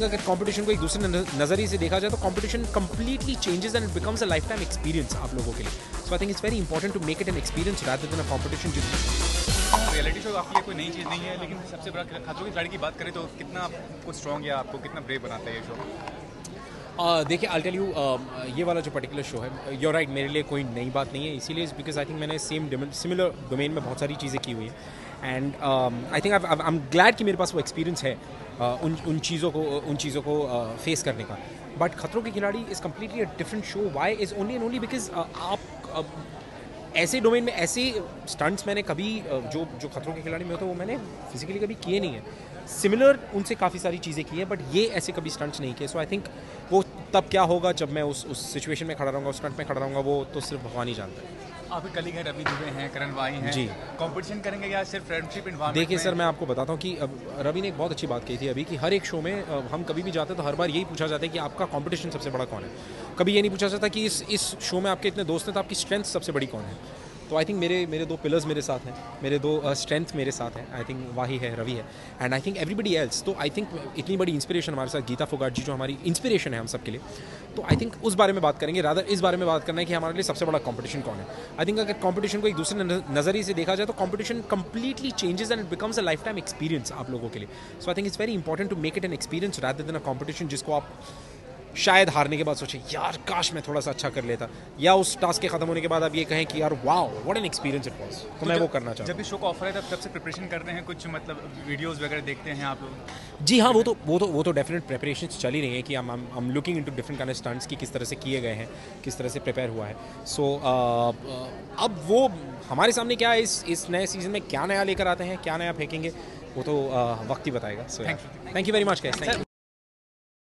अगर कंपटीशन को एक दूसरे नज़रिए से देखा जाए तो competition completely changes and it becomes a life time experience आप लोगों के लिए. So I think it's very important to make it an experience rather than a competition. Reality show आपके लिए कोई नई चीज़ नहीं है, लेकिन सबसे बड़ा खतरों की खिलाड़ी की बात करें तो कितना आपको स्ट्रॉन्ग या आपको कितना ब्रेव बनाता है ये शो? देखिए आई टेल यू, ये वाला जो पर्टिकुलर शो है, यूर राइट, मेरे लिए कोई नई बात नहीं है. इसीलिए बिकॉज आई थिंक मैंने सिमिलर डोमेन में बहुत सारी चीज़ें की हुई हैं. And I think I am glad कि मेरे पास वो एक्सपीरियंस है उन चीज़ों को फेस करने का. But Khatron Ke Khiladi is completely a different show. Why is only and only because आप ऐसे डोमेन में ऐसे स्टंट्स मैंने कभी जो खतरों के खिलाड़ी में होता है वो मैंने फिजिकली कभी किए नहीं है. सिमिलर उनसे काफ़ी सारी चीज़ें की हैं बट ये ऐसे कभी स्टंट्स नहीं किए. सो आई थिंक वो तब क्या होगा जब मैं उस सिचुएशन में खड़ा रहूँगा, उस स्टंट में खड़ा रहूँगा, वो तो सिर्फ भगवान ही जानता है. आपके कलीग हैं रवि दुबे हैं, करण वाई हैं जी. कंपटीशन करेंगे या सिर्फ फ्रेंडशिप इन्वायरमेंट? देखिए सर, मैं आपको बताता हूँ कि रवि ने एक बहुत अच्छी बात कही थी अभी कि हर एक शो में हम कभी भी जाते हैं तो हर बार यही पूछा जाता है कि आपका कंपटीशन सबसे बड़ा कौन है. कभी ये नहीं पूछा जाता कि इस शो में आपके इतने दोस्त हैं तो आपकी स्ट्रेंथ सबसे बड़ी कौन है. तो आई थिंक मेरे दो पिलर्स मेरे साथ हैं, मेरे दो स्ट्रेंथ मेरे साथ हैं. आई थिंक वाही है, रवि है, and I think everybody else. तो आई थिंक इतनी बड़ी इंस्पिरेशन हमारे साथ गीता फोगाट जी जो हमारी इंस्पिरेशन है हम सब के लिए. तो आई थिंक उस बारे में बात करेंगे, रादर इस बारे में बात करना है कि हमारे लिए सबसे बड़ा कंपटीशन कौन है. आई थिंक अगर कंपटीशन को एक दूसरे नज़रिए से देखा जाए तो competition completely changes and it becomes a life time experience आप लोगों के लिए. So I think it's very important to make it an experience rather than a competition जिसको आप शायद हारने के बाद सोचे यार काश मैं थोड़ा सा अच्छा कर लेता, या उस टास्क के खत्म होने के बाद आप ये कहें कि यार wow what an experience it was. तो मैं वो करना चाहता हूं. जब भी शो का ऑफर है तब से प्रिपरेशन कर रहे हैं, कुछ मतलब वीडियोस वगैरह देखते हैं आप? जी हाँ, वो तो डेफिनेट प्रिपरेशंस चल ही रही हैं कि हम looking into different kind of stunts की किस तरह से किए गए हैं, किस तरह से प्रिपेयर हुआ है. सो अब वो हमारे सामने क्या है, इस नए सीजन में क्या नया लेकर आते हैं, क्या नया फेंकेंगे, वो तो वक्त ही बताएगा. So thank you very much guys.